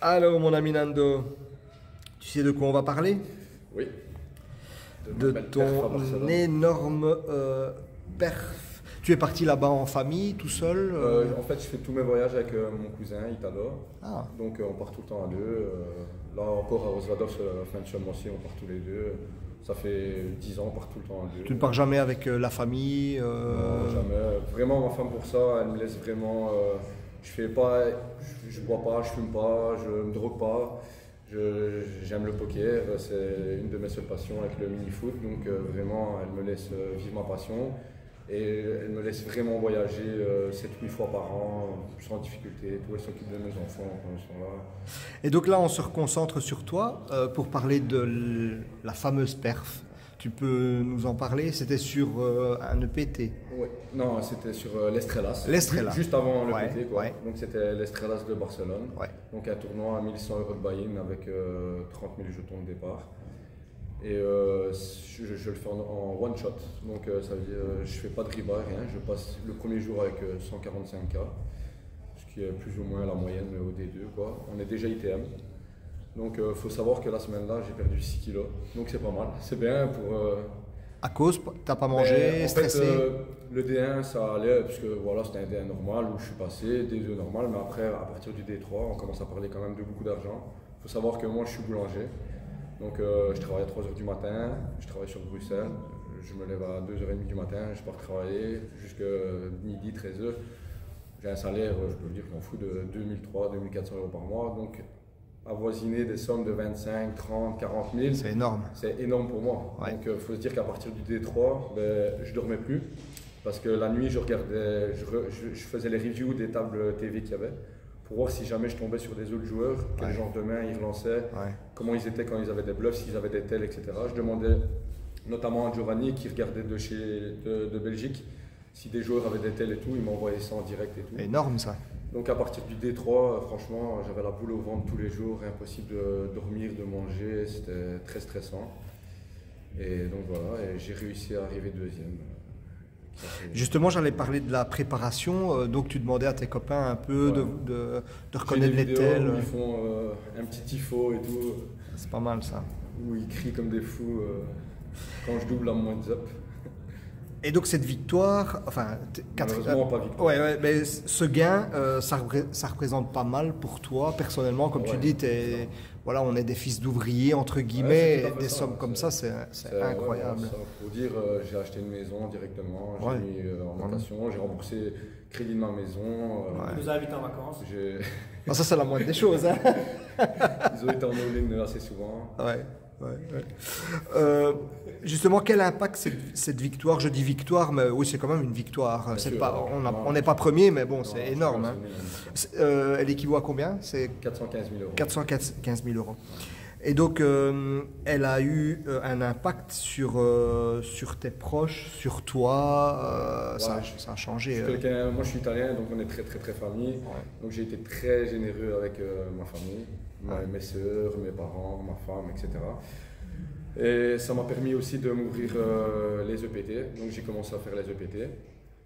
Alors, mon ami Nando, tu sais de quoi on va parler? Oui. De ton énorme perf. Tu es parti là-bas en famille, tout seul? En fait, je fais tous mes voyages avec mon cousin Italo. Ah, Donc, on part tout le temps à deux. Là, encore à Rosvadov, fin de ce mois-ci, on part tous les deux. Ça fait 10 ans, on part tout le temps à deux. tu ne pars jamais avec la famille? Non, jamais. Vraiment, ma femme, pour ça, elle me laisse vraiment. Je fais pas. Je bois pas, je fume pas, je me drogue pas. J'aime le poker, c'est une de mes seules passions avec le mini-foot. Donc, vraiment, elle me laisse vivre ma passion. Et elle me laisse vraiment voyager 7-8 fois par an, sans difficulté. Elle s'occupe de mes enfants quand ils sont là. Et donc là, on se reconcentre sur toi pour parler de la fameuse perf. Tu peux nous en parler? C'était sur un EPT. Ouais. Non, c'était sur l'Estrellas. L'Estrella. Juste avant Ouais, l'EPT, quoi. ouais. Donc c'était l'Estrellas de Barcelone. Ouais. Donc un tournoi à 1100 € de buy-in avec 30 000 jetons de départ. Et je le fais en one shot. Donc ça veut dire je fais pas de riba, rien. Je passe le premier jour avec 145K, ce qui est plus ou moins la moyenne au D2, quoi. On est déjà ITM. Donc il faut savoir que la semaine-là, j'ai perdu 6 kilos. Donc c'est pas mal. C'est bien pour... À cause, t'as pas mangé, en stressé? fait, le D1, ça allait, parce que voilà, c'était un D1 normal où je suis passé, D2 normal, mais après, à partir du D3, on commence à parler quand même de beaucoup d'argent. Il faut savoir que moi, je suis boulanger. Donc je travaille à 3 h du matin, je travaille sur Bruxelles, je me lève à 2 h 30 du matin, je pars travailler jusqu'à midi, 13 h. J'ai un salaire, je peux le dire, je m'en fous, de 2300-2400 € par mois. Donc avoisiner des sommes de 25, 30, 40 000, C'est énorme. c'est énorme pour moi. Ouais. Donc il faut se dire qu'à partir du D3, je ne dormais plus. Parce que la nuit, je regardais, je faisais les reviews des tables TV qu'il y avait, pour voir si jamais je tombais sur des autres joueurs, quel genre de main ils relançaient, comment ils étaient quand ils avaient des bluffs, s'ils avaient des tels, etc. Je demandais notamment à Giovanni qui regardait de Belgique, si des joueurs avaient des tels et tout, il m'envoyait ça en direct et tout. Énorme ça. Donc à partir du D3, franchement, j'avais la boule au ventre tous les jours, impossible de dormir, de manger, c'était très stressant. Et donc voilà, et j'ai réussi à arriver deuxième. Justement, j'allais parler de la préparation. Donc, tu demandais à tes copains un peu de reconnaître les vidéos tels. où ils font un petit tifo et tout, C'est pas mal ça. où ils crient comme des fous quand je double à moins de zap. Et donc, cette victoire, enfin, Malheureusement, pas victoire. Ouais, mais ce gain, ça représente pas mal pour toi personnellement. Comme tu dis, voilà, on est des fils d'ouvriers, entre guillemets, c'est tout à fait des ça, sommes comme ça, c'est incroyable. Ouais, ça, pour dire, j'ai acheté une maison directement, j'ai Ouais. mis en location, j'ai remboursé le crédit de ma maison. Il nous a invités en vacances. Ah, ça, c'est la moindre des choses. Hein. Ils ont été en all-in assez souvent. Ouais. Justement, quel impact cette victoire? Je dis victoire, mais oui, c'est quand même une victoire. Bien C'est sûr, pas, non, on n'est pas premier, mais bon, Non, c'est je énorme. pense Hein. que c'est énorme. Elle équivaut à combien? C'est 415 000 €. 415 000 €. Et donc, elle a eu un impact sur tes proches, sur toi. Ça a changé. Moi, je suis italien, donc on est très famille. Ouais. Donc j'ai été très généreux avec ma famille, mes soeurs, mes parents, ma femme, etc. Et ça m'a permis aussi de m'ouvrir les EPT. Donc j'ai commencé à faire les EPT.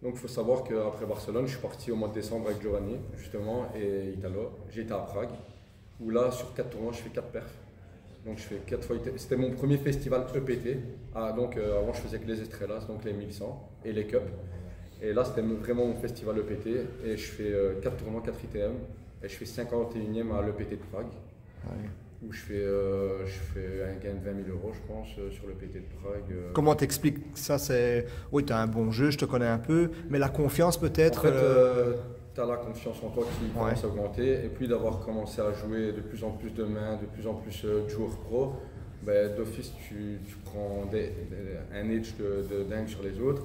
Donc il faut savoir qu'après Barcelone, je suis parti au mois de décembre avec Giovanni, justement, et Italo. J'ai été à Prague, où là, sur 4 tournois, je fais 4 perfs. Donc je fais 4 fois. C'était mon premier festival EPT. Donc avant, je faisais que les Estrellas, donc les 1100 et les Cups. Et là, c'était vraiment mon festival EPT. Et je fais 4 tournois, 4 ITM. Et je fais 51e à l'EPT de Prague. Ouais. Où je fais un gain de 20 000 € je pense, sur l'EPT de Prague. Comment t'expliques ça? Oui, tu as un bon jeu, je te connais un peu, mais la confiance peut-être. En fait, tu as la confiance en toi qui commence à augmenter. Et puis d'avoir commencé à jouer de plus en plus de mains, de plus en plus de joueurs pro, d'office, tu prends un edge de dingue sur les autres.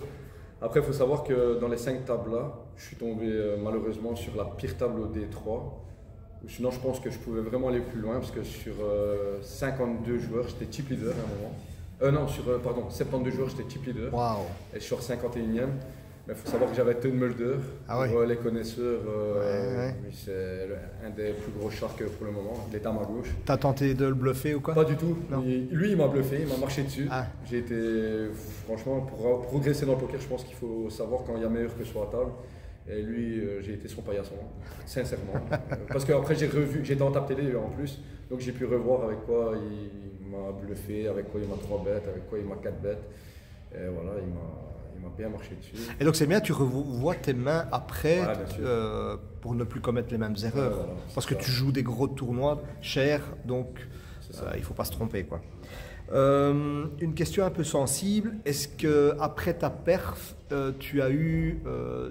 Après, il faut savoir que dans les 5 tables là, je suis tombé malheureusement sur la pire table au D3. Sinon, je pense que je pouvais vraiment aller plus loin parce que sur 52 joueurs, j'étais chip leader à un moment. Non, sur 72 joueurs, j'étais chip leader. Waouh! Et sur 51e. Mais il faut savoir que j'avais Teun Mulder. Pour les connaisseurs, c'est un des plus gros sharks pour le moment. Il est à ma gauche. T'as tenté de le bluffer ou quoi? Pas du tout. Non. Lui, il m'a bluffé, il m'a marché dessus. Ah. J'ai été, franchement, pour progresser dans le poker, je pense qu'il faut savoir quand il y a meilleur que soi à table. Et lui, j'ai été son paillasson, sincèrement. Parce qu'après, j'étais en tape télé en plus, donc j'ai pu revoir avec quoi il m'a bluffé, avec quoi il m'a 3 bêtes, avec quoi il m'a 4 bêtes. Et voilà, il m'a bien marché dessus. Et donc c'est bien, tu revois tes mains après Ouais, pour ne plus commettre les mêmes erreurs. Voilà, parce que tu joues des gros tournois chers, donc il ne faut pas se tromper, quoi. Une question un peu sensible, est-ce qu'après ta perf, tu as eu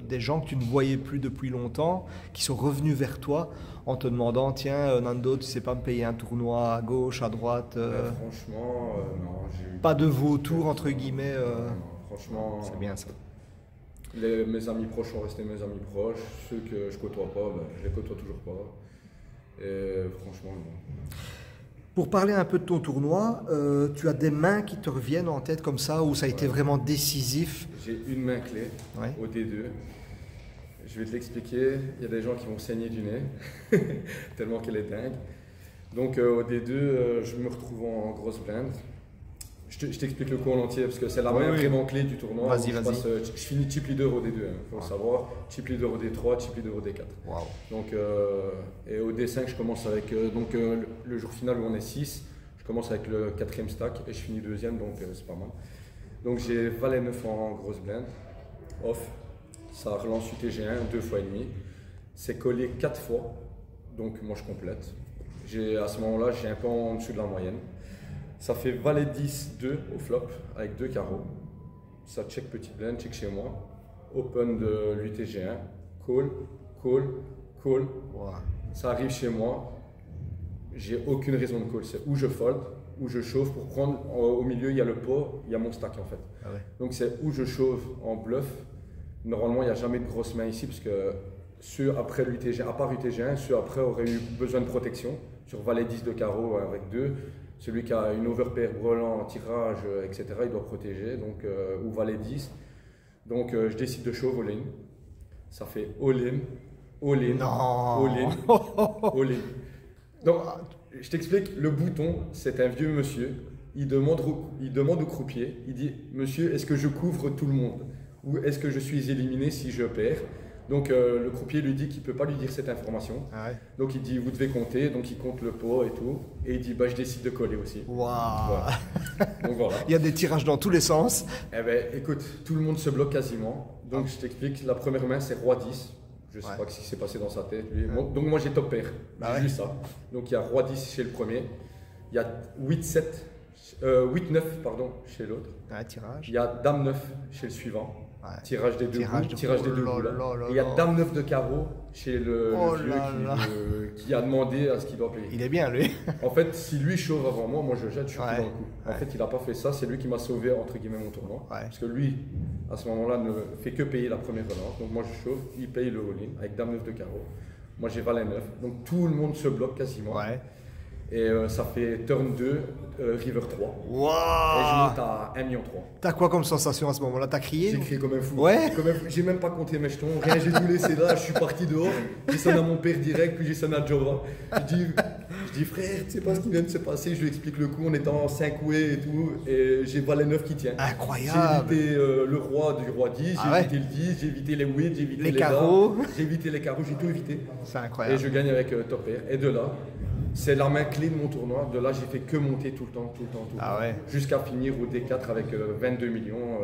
des gens que tu ne voyais plus depuis longtemps, qui sont revenus vers toi en te demandant, tiens Nando, tu sais pas me payer un tournoi à gauche, à droite Franchement, non. J'ai eu pas de vautour entre guillemets non, franchement, c'est bien ça. Mes amis proches sont restés mes amis proches, ceux que je côtoie pas, je les côtoie toujours pas. Et franchement, non. Pour parler un peu de ton tournoi, tu as des mains qui te reviennent en tête comme ça, où ça a été vraiment décisif? J'ai une main clé au D2. Je vais te l'expliquer. Il y a des gens qui vont saigner du nez, tellement qu'elle est dingue. Donc au D2, je me retrouve en grosse blinde. Je t'explique le coup en entier parce que c'est la main vraiment clé du tournoi. Vas-y. Je finis chip leader au D2, il faut savoir. Chip leader au D3, chip leader au D4. Wow. Donc, et au D5, je commence avec le jour final où on est 6. Je commence avec le 4e stack et je finis 2e, donc c'est pas mal. Donc j'ai valet 9 en grosse blinde, off. Ça relance UTG1 2 fois et demi. C'est collé 4 fois, donc moi je complète. À ce moment-là, j'ai un peu en dessous de la moyenne. Ça fait valet 10, 2 au flop avec 2 carreaux. Ça check petite blind, check chez moi. Open de l'UTG1, call, call, call. Wow. Ça arrive chez moi. J'ai aucune raison de call. C'est où je fold, où je chauffe pour prendre. Au milieu, il y a le pot, il y a mon stack en fait. Ah ouais. Donc c'est où je chauffe en bluff. Normalement, il n'y a jamais de grosses mains ici parce que ceux après l'UTG1, à part UTG1, ceux après auraient eu besoin de protection. Sur valet 10 de carreau avec 2. Celui qui a une overpair brelan, tirage, etc., il doit protéger, donc, ou valet 10. Donc je décide de shove all-in. Ça fait all-in, all-in, all-in, all-in. Donc je t'explique, le bouton, c'est un vieux monsieur. Il demande au croupier, il dit « Monsieur, est-ce que je couvre tout le monde? Ou est-ce que je suis éliminé si je perds ?» Donc le croupier lui dit qu'il ne peut pas lui dire cette information. Ah ouais. Donc il dit vous devez compter, donc il compte le pot et tout. Et il dit bah je décide de coller aussi. Wow. Voilà. Donc voilà. Il y a des tirages dans tous les sens. Eh ben écoute, tout le monde se bloque quasiment. Donc je t'explique, la première main c'est roi 10. Je ne sais pas ce qui s'est passé dans sa tête. Lui. Donc moi j'ai top pair. J'ai juste ça. Donc il y a roi 10 chez le premier. Il y a 8-7, 8-9 pardon chez l'autre. Un tirage. Il y a dame 9 chez le suivant. Ouais. Tirage des deux bouts, tirage des deux bouts là. Et il y a dame 9 de carreau chez le vieux qui a demandé à ce qu'il doit payer. Il est bien lui. En fait, si lui chauffe avant moi je jette, je suis plus dans le coup. En Ouais. fait, il n'a pas fait ça, c'est lui qui m'a sauvé entre guillemets mon tournoi. Ouais. Parce que lui, à ce moment-là, ne fait que payer la première relance. Donc moi je chauffe, il paye le all-in avec dame 9 de carreau. Moi j'ai valet 9. Donc tout le monde se bloque quasiment. Ouais. Et ça fait turn 2, river 3. Wow. Et je monte à 1,3 million. T'as quoi comme sensation à ce moment-là? T'as crié? J'ai crié comme un fou. Ouais. J'ai même pas compté mes jetons, rien, j'ai tout laissé là, je suis parti dehors. J'ai sonné à mon père direct, puis j'ai sonné à Jova. Je dis frère, tu sais pas ce qui vient de se passer, je lui explique le coup, on était en 5 way et tout, et j'ai valet 9 qui tient. Incroyable. J'ai évité le roi du roi 10, j'ai évité le 10, j'ai évité les 8, j'ai évité les les carreaux. J'ai évité les carreaux, j'ai tout évité. C'est Et incroyable. je gagne avec top pair. Et de là, c'est la main clé de mon tournoi. De là, j'ai fait que monter tout le temps. Ah ouais. Jusqu'à finir au D4 avec 22 millions,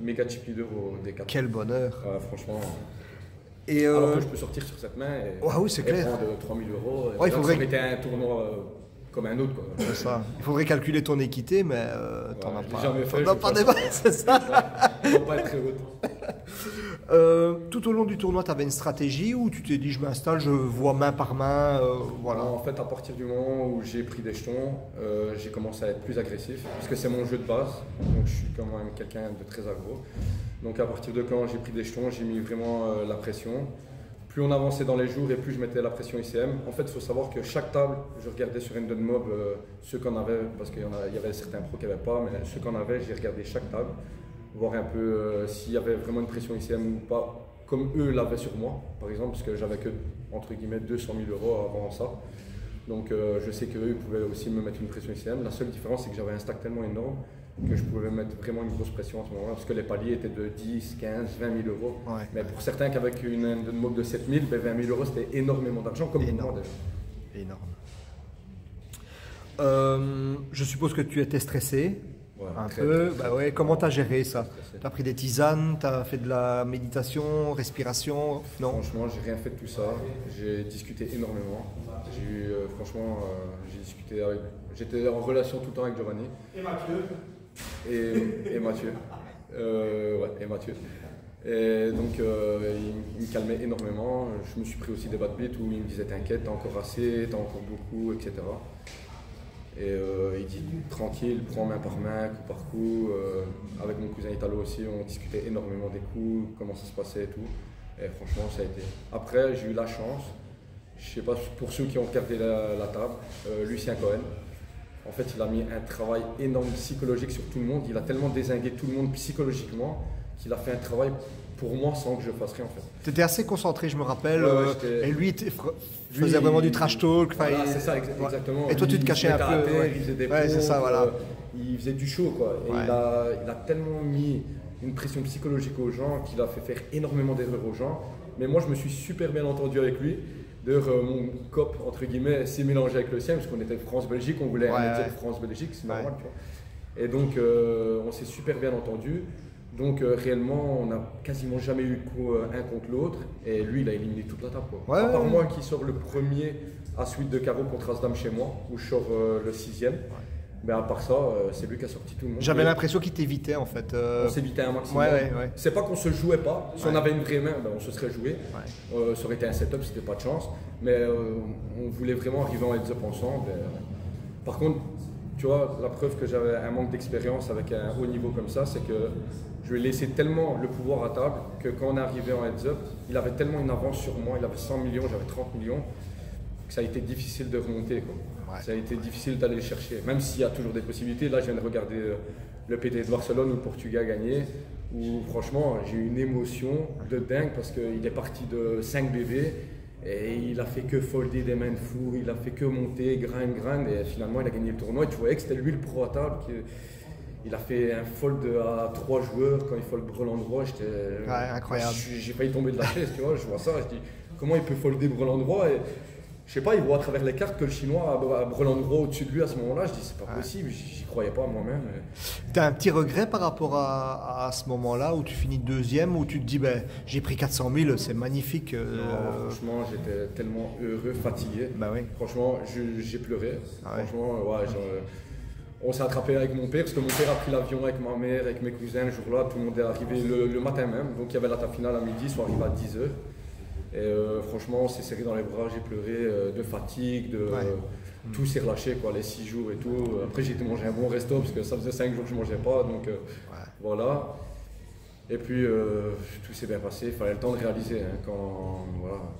méga chip leader au D4. Quel bonheur. Franchement. Et Alors que je peux sortir sur cette main et, oui, c'est clair. prendre 3 000 euros. Ouais, il faudrait... Ça aurait été un tournoi comme un autre. C'est ça. Il faudrait calculer ton équité, mais t'en as pas. Jamais fait. T'en as pas des masses, c'est ça. Ça va pas être très haute. Tout au long du tournoi, tu avais une stratégie où tu t'es dit je m'installe, je vois main par main, voilà. En fait, à partir du moment où j'ai pris des jetons, j'ai commencé à être plus agressif parce que c'est mon jeu de base, donc je suis quand même quelqu'un de très aggro. Donc à partir de quand j'ai pris des jetons, j'ai mis vraiment la pression. Plus on avançait dans les jours et plus je mettais la pression ICM. En fait, il faut savoir que chaque table, je regardais sur Endon Mob ceux qu'on avait, parce qu'il y avait certains pros qui n'avaient pas, mais ceux qu'on avait, j'ai regardé chaque table, voir un peu s'il y avait vraiment une pression ICM ou pas, comme eux l'avaient sur moi, par exemple, parce que j'avais que, entre guillemets, 200 000 euros avant ça. Donc je sais qu'eux pouvaient aussi me mettre une pression ICM. La seule différence, c'est que j'avais un stack tellement énorme que je pouvais mettre vraiment une grosse pression à ce moment-là, parce que les paliers étaient de 10, 15, 20 000 euros. Ouais. Mais pour certains qui avaient une mob de 7 000, ben 20 000 euros, c'était énormément d'argent, comme pour moi d'ailleurs. Énorme. Je suppose que tu étais stressé. Ouais, un très peu. stressé. Bah ouais, comment tu as géré ça? Stressé. Tu as pris des tisanes, tu as fait de la méditation, respiration? Non. Franchement, j'ai rien fait de tout ça. J'ai discuté énormément. J'ai eu, franchement, j'ai discuté avec. J'étais en relation tout le temps avec Giovanni. Et Mathieu. Et Mathieu. Ouais, et Mathieu. Et donc, il me calmait énormément. Je me suis pris aussi des bad beats où il me disait t'inquiète, t'as encore assez, t'as encore beaucoup, etc. Et il dit tranquille, prends main par main, coup par coup. Avec mon cousin Italo aussi, on discutait énormément des coups, comment ça se passait et tout. Et franchement, ça a été. Après, j'ai eu la chance, je sais pas pour ceux qui ont regardé la table, Lucien Cohen. En fait, il a mis un travail énorme psychologique sur tout le monde. Il a tellement dézingué tout le monde psychologiquement qu'il a fait un travail pour moi sans que je fasse rien en fait. Tu étais assez concentré, je me rappelle. Ouais, et lui, faisait vraiment du trash talk. Voilà, c'est ça, exactement. Et toi, tu te cachais un peu. Il faisait des c'est ça, voilà. Il faisait du show, quoi. Et il a tellement mis une pression psychologique aux gens qu'il a fait faire énormément d'erreurs aux gens. Mais moi, je me suis super bien entendu avec lui. D'ailleurs, mon cop, entre guillemets, s'est mélangé avec le sien, parce qu'on était France-Belgique, on voulait un épisode France-Belgique, c'est normal, tu vois. Et donc, on s'est super bien entendu. Donc, réellement, on n'a quasiment jamais eu de coup un contre l'autre. Et lui, il a éliminé toute la table, quoi. À part moi qui sors le premier à suite de carreau contre As-Dame chez moi, où je sors le 6e. Mais à part ça, c'est lui qui a sorti tout le monde. J'avais l'impression qu'il t'évitait en fait. On s'évitait un maximum. C'est pas qu'on se jouait pas. Si on avait une vraie main, ben, on se serait joué. Ça aurait été un setup, c'était pas de chance. Mais on voulait vraiment arriver en heads-up ensemble. Par contre, tu vois, la preuve que j'avais un manque d'expérience avec un haut niveau comme ça, c'est que je lui ai laissé tellement le pouvoir à table que quand on est arrivé en heads-up, il avait tellement une avance sur moi. Il avait 100 millions, j'avais 30 millions. Que ça a été difficile de remonter, quoi. Ça a été difficile d'aller le chercher, même s'il y a toujours des possibilités. Là, je viens de regarder le PT de Barcelone où le Portugal a gagné, où franchement, j'ai eu une émotion de dingue parce qu'il est parti de 5 BV et il a fait que folder des mains de fou, il a fait que monter, grind, et finalement, il a gagné le tournoi. Et tu voyais que c'était lui le pro à table. Il a fait un fold à 3 joueurs quand il fold brelan droit. Incroyable. J'ai failli tomber de la chaise, tu vois. Je vois ça, je dis comment il peut folder brelan droit et, je sais pas, il voit à travers les cartes que le Chinois a brelan droit au-dessus de lui à ce moment-là. Je dis c'est pas possible, j'y croyais pas moi-même. Tu as un petit regret par rapport à ce moment-là où tu finis deuxième, où tu te dis ben, j'ai pris 400 000, c'est magnifique. Non, franchement, j'étais tellement heureux, fatigué. Franchement, j'ai pleuré. Franchement, on s'est attrapé avec mon père parce que mon père a pris l'avion avec ma mère, avec mes cousins le jour-là. Tout le monde est arrivé le matin même. Donc il y avait la table finale à midi, ils sont arrivés à 10h. Et franchement, on s'est serré dans les bras, j'ai pleuré de fatigue, tout s'est relâché, quoi, les 6 jours et tout. Après, j'ai été manger un bon resto parce que ça faisait 5 jours que je ne mangeais pas, donc voilà. Et puis, tout s'est bien passé, il fallait le temps de réaliser. Hein,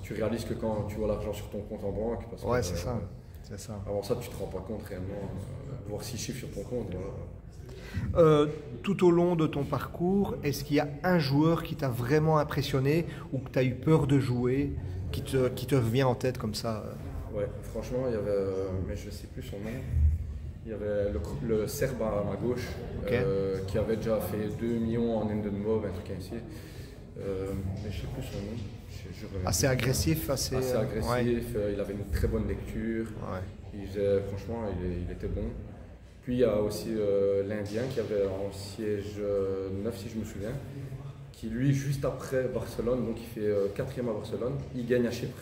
tu réalises que quand tu vois l'argent sur ton compte en banque. Parce que, c'est ça. Avant ça, tu ne te rends pas compte réellement, voir 6 chiffres sur ton compte. Voilà. Tout au long de ton parcours, est-ce qu'il y a un joueur qui t'a vraiment impressionné ou que tu as eu peur de jouer, qui te vient en tête comme ça? Ouais, franchement, il y avait, mais je ne sais plus son nom, il y avait le Serbe à ma gauche qui avait déjà fait 2 millions en end de mob, un truc ainsi. Mais je ne sais plus son nom. Assez agressif, assez agressif, il avait une très bonne lecture, franchement, il était bon. Puis il y a aussi l'Indien qui avait en siège 9 si je me souviens, qui lui juste après Barcelone, donc il fait 4e à Barcelone, il gagne à Chypre,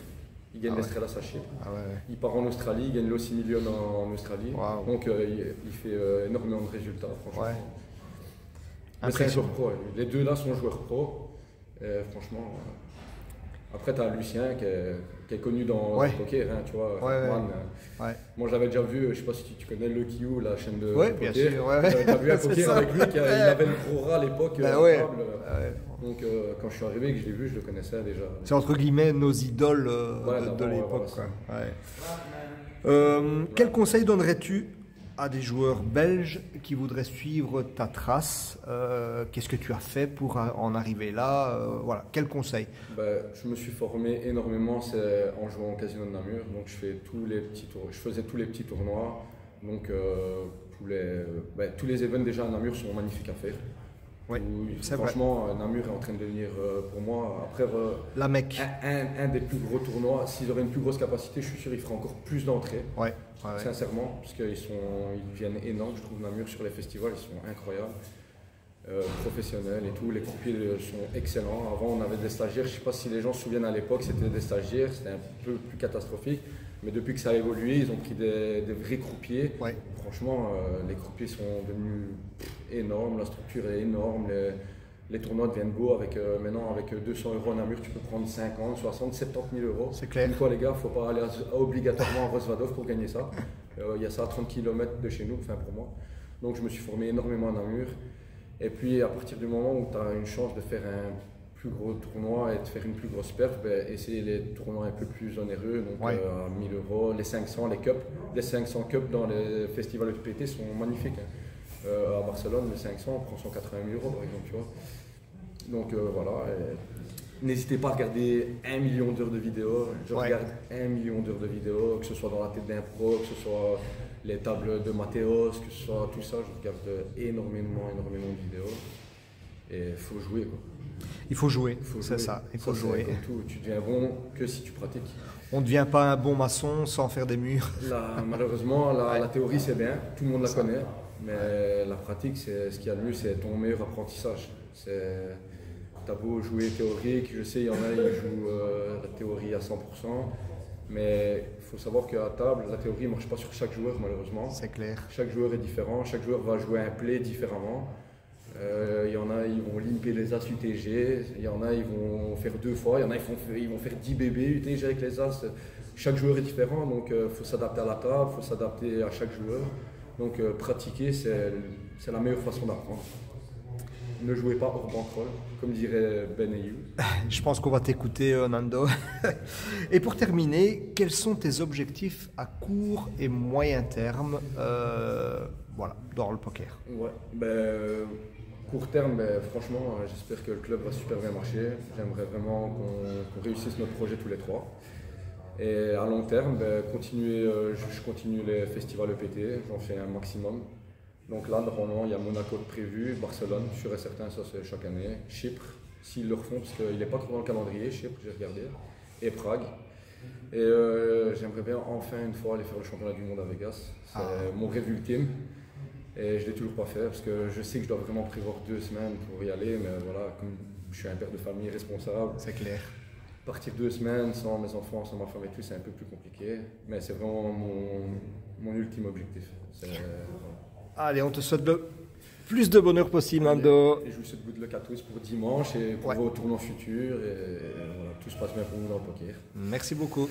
il gagne l'Estrellas à Chypre, il part en Australie, il gagne l'Ossi Million en Australie, donc il fait énormément de résultats franchement. Mais c'est un joueur pro, les deux là sont joueurs pro, franchement. Après, tu as Lucien qui est connu dans le poker, hein, tu vois. Moi, j'avais déjà vu, je ne sais pas si tu connais Lucky You, la chaîne de poker. Bien sûr. J'avais vu un poker avec lui, il avait le pro rat à l'époque. Donc, quand je suis arrivé et que je l'ai vu, je le connaissais déjà. C'est entre guillemets nos idoles de l'époque. Quel conseil donnerais-tu à des joueurs belges qui voudraient suivre ta trace, qu'est-ce que tu as fait pour en arriver là? Voilà, quel conseil? Je me suis formé énormément en jouant au Casino de Namur. Donc je faisais tous les petits tournois. Donc tous les événements déjà à Namur sont magnifiques à faire. Oui, franchement, Namur est en train de devenir pour moi, après la Mecque. Un des plus gros tournois. S'ils auraient une plus grosse capacité, je suis sûr qu'ils feraient encore plus d'entrées. Ouais, sincèrement, parce qu'ils deviennent énormes. Je trouve Namur sur les festivals, ils sont incroyables. Professionnels et tout, les croupiers sont excellents. Avant on avait des stagiaires, je ne sais pas si les gens se souviennent à l'époque, c'était des stagiaires, c'était un peu plus catastrophique, mais depuis que ça a évolué, ils ont pris des vrais croupiers. Ouais. Franchement, les croupiers sont devenus énormes, la structure est énorme, les tournois deviennent beaux. Maintenant avec 200 € à Namur, tu peux prendre 50, 60, 70 000 €. C'est clair. Une fois les gars, il ne faut pas aller obligatoirement à Rosvadov pour gagner ça. Il y a ça à 30 km de chez nous, enfin pour moi. Donc je me suis formé énormément à Namur. Et puis à partir du moment où tu as une chance de faire un plus gros tournoi et de faire une plus grosse perf, essayer les tournois un peu plus onéreux, donc à 1 000 €, les 500, les cups. Les 500 cups dans les festivals EPT sont magnifiques. À Barcelone, les 500, on prend 180 000 € par exemple, tu vois. Donc voilà. N'hésitez pas à regarder 1 million d'heures de vidéos. Je regarde 1 million d'heures de vidéos, que ce soit dans la tête d'un pro, que ce soit les tables de Mathéos, que ce soit tout ça. Je regarde énormément de vidéos. Et il faut jouer, quoi. Il faut jouer, c'est ça. Il faut jouer. Comme tout, tu deviens bon que si tu pratiques. On ne devient pas un bon maçon sans faire des murs. Malheureusement, la théorie c'est bien, tout le monde la connaît. Mais la pratique, ce qu'il y a de mieux, c'est ton meilleur apprentissage. T'as beau jouer théorique, je sais, il y en a qui jouent la théorie à 100%, mais il faut savoir qu'à table, la théorie ne marche pas sur chaque joueur, malheureusement. C'est clair. Chaque joueur est différent, chaque joueur va jouer un play différemment. Il y en a, ils vont limper les as UTG, il y en a, ils vont faire 2 fois, il y en a, ils vont faire 10 bébés UTG avec les as. Chaque joueur est différent, donc il faut s'adapter à la table, il faut s'adapter à chaque joueur. Donc pratiquer, c'est la meilleure façon d'apprendre. Ne jouez pas hors bankroll, comme dirait Ben Ayou. Je pense qu'on va t'écouter, Nando. Et pour terminer, quels sont tes objectifs à court et moyen terme dans le poker? Court terme, franchement, j'espère que le club va super bien marcher. J'aimerais vraiment qu'on réussisse notre projet tous les trois. Et à long terme, je continue les festivals EPT, j'en fais un maximum. Donc là, normalement, il y a Monaco de prévu, Barcelone, sûr et certain, ça c'est chaque année. Chypre, s'ils le refont, parce qu'il n'est pas trop dans le calendrier, Chypre, j'ai regardé. Et Prague. Et j'aimerais bien enfin une fois aller faire le championnat du monde à Vegas. C'est mon rêve ultime. Et je ne l'ai toujours pas fait, parce que je sais que je dois vraiment prévoir 2 semaines pour y aller. Mais voilà, comme je suis un père de famille responsable. C'est clair. Partir 2 semaines sans mes enfants, sans ma femme et tout, c'est un peu plus compliqué. Mais c'est vraiment mon ultime objectif. Allez, on te souhaite le plus de bonheur possible, Nando. Et je vous souhaite good luck à tous pour dimanche et pour vos tournois futurs. Et voilà, tout se passe bien pour nous dans le poker. Merci beaucoup.